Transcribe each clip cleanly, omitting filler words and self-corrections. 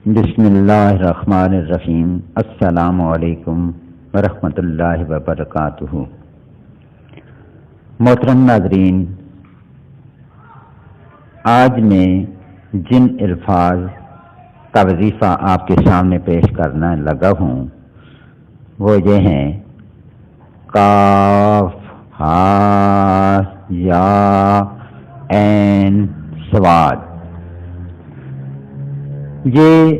بسم اللہ الرحمن الرحیم۔ السلام علیکم ورحمۃ اللہ وبرکاتہ۔ محترم ناظرین، آج میں جن الفاظ کا وظیفہ آپ کے سامنے پیش کرنا لگا ہوں وہ یہ ہیں: کاف، ہا، یا، عین، صاد۔ یہ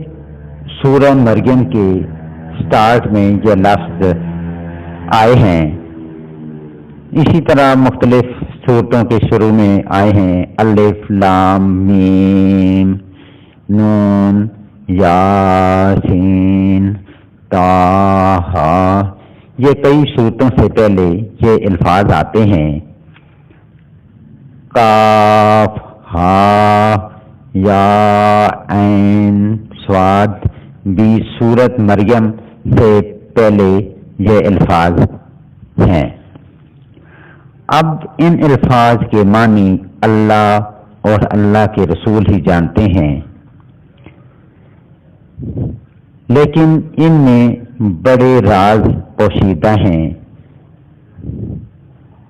سورہ مریم کے سٹارٹ میں یہ لفظ آئے ہیں، اسی طرح مختلف سورتوں کے شروع میں آئے ہیں: الف، لام، میم، نون، یاسین، طٰہٰ۔ یہ کئی سورتوں سے پہلے یہ الفاظ آتے ہیں۔ کاف، ہا، یا، عین، صاد بھی سورت مریم سے پہلے یہ الفاظ ہیں۔ اب ان الفاظ کے معنی اللہ اور اللہ کے رسول ہی جانتے ہیں، لیکن ان میں بڑے راز پوشیدہ ہیں۔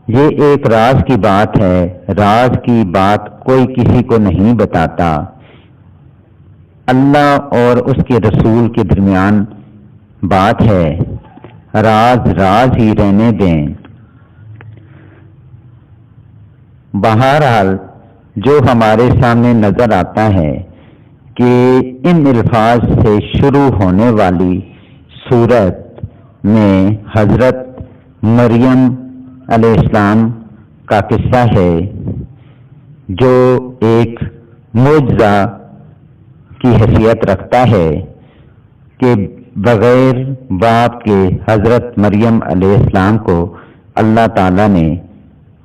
یہ ایک راز کی بات ہے، راز کی بات کوئی کسی کو نہیں بتاتا۔ اللہ اور اس کے رسول کے درمیان بات ہے، راز راز ہی رہنے دیں۔ بہرحال جو ہمارے سامنے نظر آتا ہے کہ ان الفاظ سے شروع ہونے والی سورت میں حضرت مریم علیہ السلام کا قصہ ہے، جو ایک معجزہ کی حیثیت رکھتا ہے کہ بغیر باپ کے حضرت مریم علیہ السلام کو اللہ تعالیٰ نے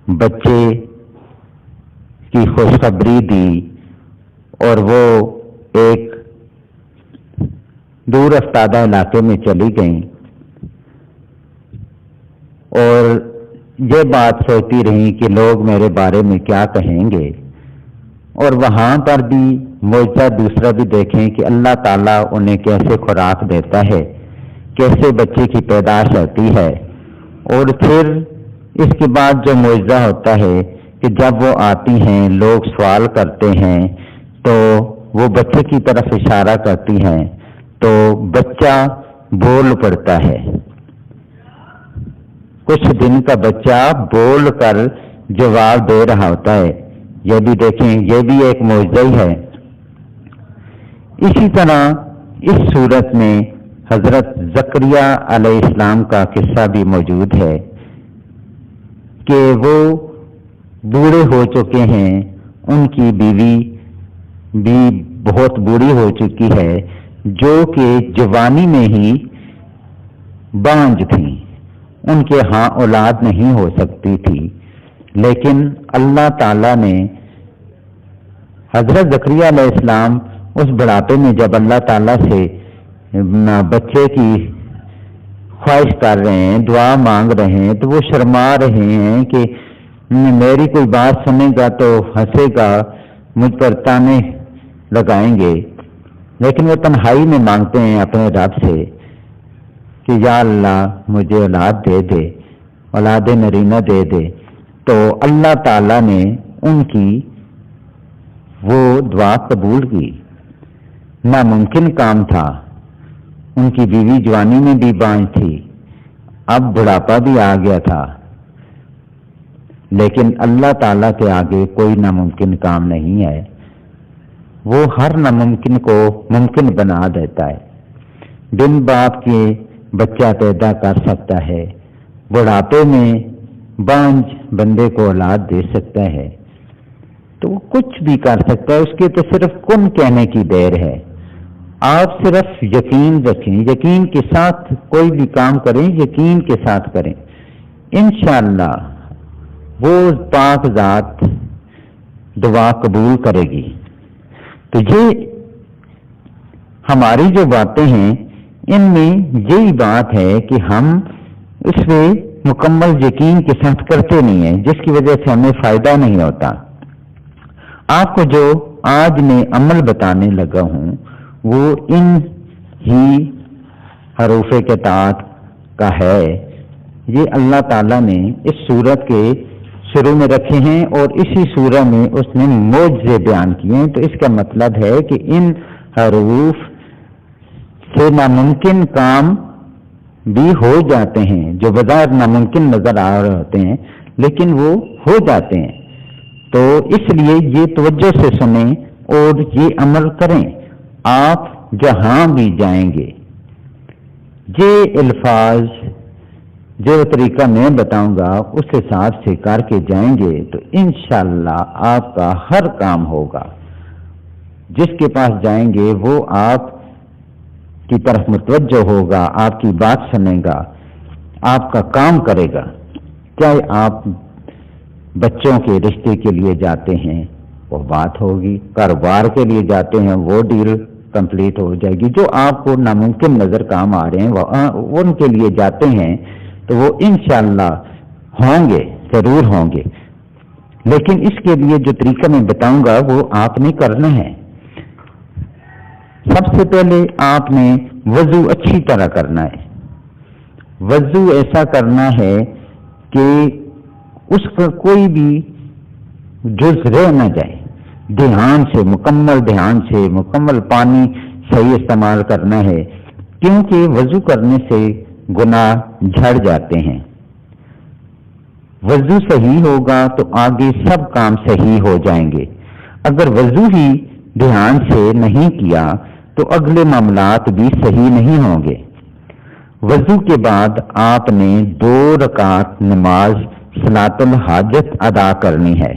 بچے کی خوشخبری دی، اور وہ ایک دور افتادہ علاقے میں چلی گئیں اور یہ بات سوچتی رہیں کہ لوگ میرے بارے میں کیا کہیں گے، اور وہاں پر بھی معجزہ دوسرا بھی دیکھیں کہ اللہ تعالیٰ انہیں کیسے خوراک دیتا ہے، کیسے بچے کی پیدائش ہوتی ہے۔ اور پھر اس کے بعد جو معجزہ ہوتا ہے کہ جب وہ آتی ہیں، لوگ سوال کرتے ہیں تو وہ بچے کی طرف اشارہ کرتی ہیں تو بچہ بول پڑتا ہے۔ کچھ دن کا بچہ بول کر جواب دے رہا ہوتا ہے۔ یہ بھی دیکھیں، یہ بھی ایک معجزہ ہی ہے۔ اسی طرح اس صورت میں حضرت زکریا علیہ السلام کا قصہ بھی موجود ہے کہ وہ بوڑھے ہو چکے ہیں، ان کی بیوی بھی بہت بوڑھی ہو چکی ہے، جو کہ جوانی میں ہی بانجھ تھیں، ان کے ہاں اولاد نہیں ہو سکتی تھی، لیکن اللہ تعالیٰ نے حضرت زکریا علیہ السلام اس بڑھاپے میں جب اللہ تعالیٰ سے بچے کی خواہش کر رہے ہیں، دعا مانگ رہے ہیں، تو وہ شرما رہے ہیں کہ میری کوئی بات سنے گا تو ہنسے گا، مجھ پر تانے لگائیں گے، لیکن وہ تنہائی میں مانگتے ہیں اپنے رب سے کہ یا اللہ مجھے اولاد دے دے، اولاد نرینہ دے دے۔ تو اللہ تعالیٰ نے ان کی وہ دعا قبول کی۔ ناممکن کام تھا، ان کی بیوی جوانی میں بھی بانجھ تھی، اب بڑھاپا بھی آ گیا تھا، لیکن اللہ تعالیٰ کے آگے کوئی ناممکن کام نہیں ہے، وہ ہر ناممکن کو ممکن بنا دیتا ہے۔ بن باپ کے بچہ پیدا کر سکتا ہے، بڑھاپے میں بانجھ بندے کو اولاد دے سکتا ہے، تو وہ کچھ بھی کر سکتا ہے، اس کے تو صرف کن کہنے کی دیر ہے۔ آپ صرف یقین رکھیں، یقین کے ساتھ کوئی بھی کام کریں، یقین کے ساتھ کریں، انشاءاللہ وہ پاک ذات دعا قبول کرے گی۔ تو یہ ہماری جو باتیں ہیں ان میں یہی بات ہے کہ ہم اس میں مکمل یقین کے ساتھ کرتے نہیں ہیں، جس کی وجہ سے ہمیں فائدہ نہیں ہوتا۔ آپ کو جو آج میں عمل بتانے لگا ہوں وہ ان ہی حروف قطعات کا ہے۔ یہ اللہ تعالیٰ نے اس سورت کے شروع میں رکھے ہیں اور اسی سورہ میں اس نے معجزے بیان کیے ہیں۔ تو اس کا مطلب ہے کہ ان حروف سے ناممکن کام بھی ہو جاتے ہیں، جو بظاہر ناممکن نظر آ رہے ہوتے ہیں لیکن وہ ہو جاتے ہیں۔ تو اس لیے یہ توجہ سے سنیں اور یہ عمل کریں۔ آپ جہاں بھی جائیں گے یہ الفاظ جو طریقہ میں بتاؤں گا اس حساب سے کر کے جائیں گے تو انشاءاللہ آپ کا ہر کام ہوگا۔ جس کے پاس جائیں گے وہ آپ کی طرف متوجہ ہوگا، آپ کی بات سنے گا، آپ کا کام کرے گا۔ چاہے آپ بچوں کے رشتے کے لیے جاتے ہیں وہ بات ہوگی، کاروبار کے لیے جاتے ہیں وہ ڈیل کمپلیٹ ہو جائے گی، جو آپ کو ناممکن نظر کام آ رہے ہیں وہ ان کے لیے جاتے ہیں تو وہ انشاءاللہ ہوں گے، ضرور ہوں گے۔ لیکن اس کے لیے جو طریقہ میں بتاؤں گا وہ آپ نے کرنا ہے۔ سب سے پہلے آپ نے وضو اچھی طرح کرنا ہے۔ وضو ایسا کرنا ہے کہ اس کا کوئی بھی جز رہ نہ جائے، دھیان سے مکمل پانی صحیح استعمال کرنا ہے، کیونکہ وضو کرنے سے گناہ جھڑ جاتے ہیں۔ وضو صحیح ہوگا تو آگے سب کام صحیح ہو جائیں گے۔ اگر وضو ہی دھیان سے نہیں کیا تو اگلے معاملات بھی صحیح نہیں ہوں گے۔ وضو کے بعد آپ نے 2 رکعت نماز صلاۃ الحاجت ادا کرنی ہے۔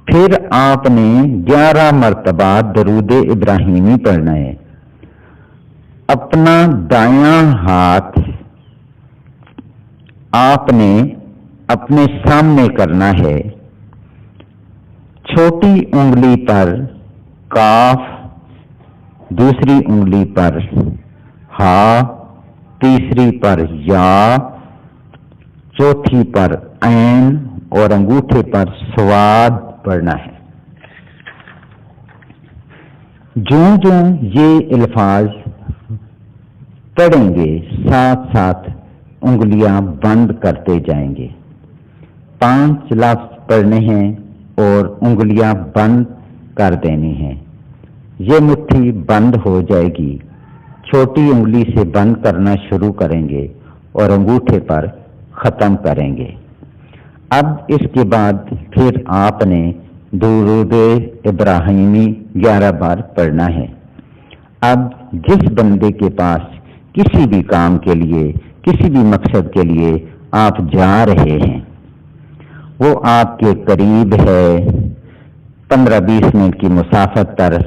پھر آپ نے 11 مرتبہ درود ابراہیمی پڑھنا ہے۔ اپنا دایاں ہاتھ آپ نے اپنے سامنے کرنا ہے، چھوٹی انگلی پر کاف، دوسری انگلی پر ہا، تیسری پر یا، چوتھی پر عین اور انگوٹھے پر سواد پڑھنا ہے۔ جوں یہ الفاظ پڑھیں گے ساتھ ساتھ انگلیاں بند کرتے جائیں گے۔ 5 لفظ پڑھنے ہیں اور انگلیاں بند کر دینی ہیں۔ یہ مٹھی بند ہو جائے گی، چھوٹی انگلی سے بند کرنا شروع کریں گے اور انگوٹھے پر ختم کریں گے۔ اب اس کے بعد پھر آپ نے درود ابراہیمی 11 بار پڑھنا ہے۔ اب جس بندے کے پاس کسی بھی کام کے لیے، کسی بھی مقصد کے لیے آپ جا رہے ہیں، وہ آپ کے قریب ہے، 15-20 منٹ کی مسافت پر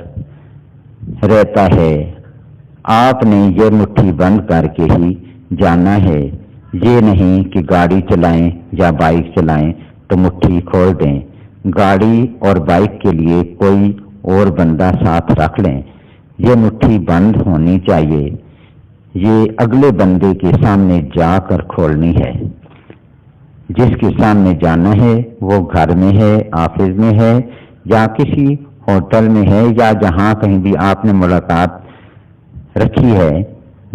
رہتا ہے، آپ نے یہ مٹھی بند کر کے ہی جانا ہے۔ یہ نہیں کہ گاڑی چلائیں یا بائک چلائیں تو مٹھی کھول دیں۔ گاڑی اور بائک کے لیے کوئی اور بندہ ساتھ رکھ لیں۔ یہ مٹھی بند ہونی چاہیے، یہ اگلے بندے کے سامنے جا کر کھولنی ہے۔ جس کے سامنے جانا ہے وہ گھر میں ہے، آفس میں ہے یا کسی ہوٹل میں ہے یا جہاں کہیں بھی آپ نے ملاقات رکھی ہے،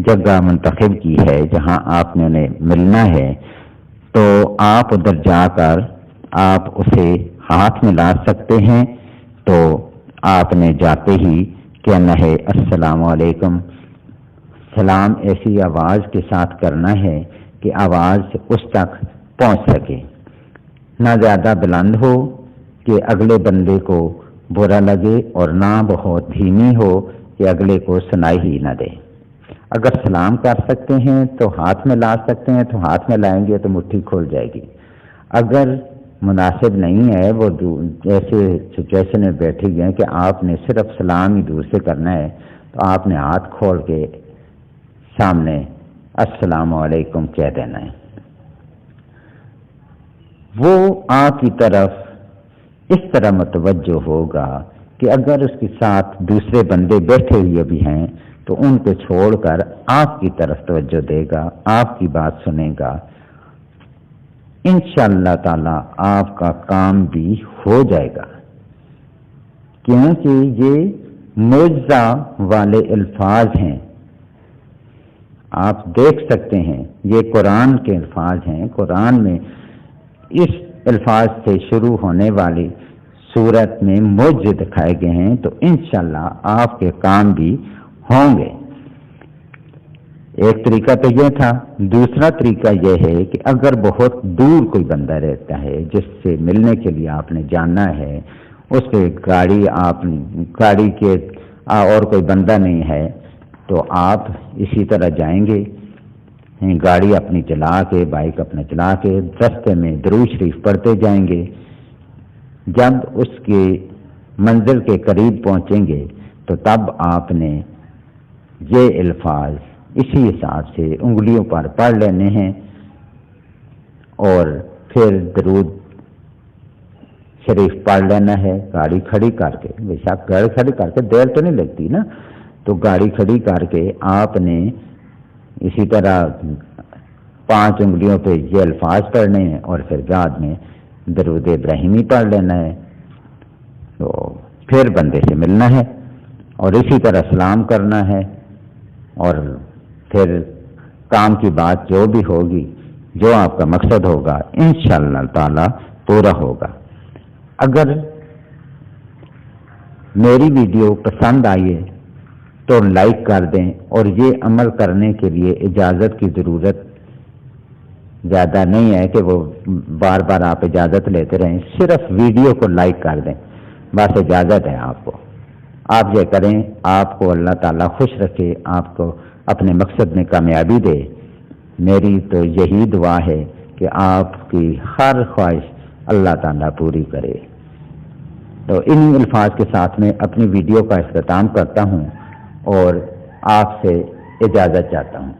جگہ منتخب کی ہے جہاں آپ نے انہیں ملنا ہے، تو آپ ادھر جا کر آپ اسے ہاتھ ملا سکتے ہیں۔ تو آپ نے جاتے ہی کہنا ہے السلام علیکم۔ سلام ایسی آواز کے ساتھ کرنا ہے کہ آواز اس تک پہنچ سکے، نہ زیادہ بلند ہو کہ اگلے بندے کو برا لگے اور نہ بہت دھیمی ہو کہ اگلے کو سنائی ہی نہ دے۔ اگر سلام کر سکتے ہیں تو ہاتھ میں لا سکتے ہیں، تو ہاتھ میں لائیں گے تو مٹھی کھل جائے گی۔ اگر مناسب نہیں ہے، وہ ایسے سچویشن میں بیٹھے گئے کہ آپ نے صرف سلام ہی دور سے کرنا ہے، تو آپ نے ہاتھ کھول کے سامنے السلام علیکم کہہ دینا ہے۔ وہ آپ کی طرف اس طرح متوجہ ہوگا کہ اگر اس کے ساتھ دوسرے بندے بیٹھے ہوئے بھی ہیں تو ان کو چھوڑ کر آپ کی طرف توجہ دے گا، آپ کی بات سنے گا۔ انشاءاللہ تعالی آپ کا کام بھی ہو جائے گا، کیونکہ یہ معجزہ والے الفاظ ہیں، آپ دیکھ سکتے ہیں یہ قرآن کے الفاظ ہیں۔ قرآن میں اس الفاظ سے شروع ہونے والی صورت میں معجزے دکھائے گئے ہیں، تو انشاءاللہ آپ کے کام بھی ہوں گے۔ ایک طریقہ تو یہ تھا۔ دوسرا طریقہ یہ ہے کہ اگر بہت دور کوئی بندہ رہتا ہے جس سے ملنے کے لیے آپ نے جانا ہے، اس پہ گاڑی کے اور کوئی بندہ نہیں ہے، تو آپ اسی طرح جائیں گے، گاڑی اپنی چلا کے، بائک اپنا چلا کے رستے میں درود شریف پڑھتے جائیں گے۔ جب اس کی منزل کے قریب پہنچیں گے تو تب آپ نے یہ الفاظ اسی حساب سے انگلیوں پر پڑھ لینے ہیں، اور پھر درود شریف پڑھ لینا ہے گاڑی کھڑی کر کے۔ بے شک گاڑی کھڑی کر کے دیر تو نہیں لگتی نا، تو گاڑی کھڑی کر کے آپ نے اسی طرح 5 انگلیوں پہ یہ الفاظ پڑھنے ہیں، اور پھر بعد میں درود ابراہیمی پڑھ لینا ہے، تو پھر بندے سے ملنا ہے اور اسی طرح سلام کرنا ہے، اور پھر کام کی بات جو بھی ہوگی، جو آپ کا مقصد ہوگا، انشاءاللہ تعالی پورا ہوگا۔ اگر میری ویڈیو پسند آئے تو لائک کر دیں، اور یہ عمل کرنے کے لیے اجازت کی ضرورت زیادہ نہیں ہے کہ وہ بار بار آپ اجازت لیتے رہیں، صرف ویڈیو کو لائک کر دیں، بس اجازت ہے آپ کو۔ آپ یہ کریں، آپ کو اللہ تعالیٰ خوش رکھے، آپ کو اپنے مقصد میں کامیابی دے۔ میری تو یہی دعا ہے کہ آپ کی ہر خواہش اللہ تعالیٰ پوری کرے۔ تو ان الفاظ کے ساتھ میں اپنی ویڈیو کا اختتام کرتا ہوں اور آپ سے اجازت چاہتا ہوں۔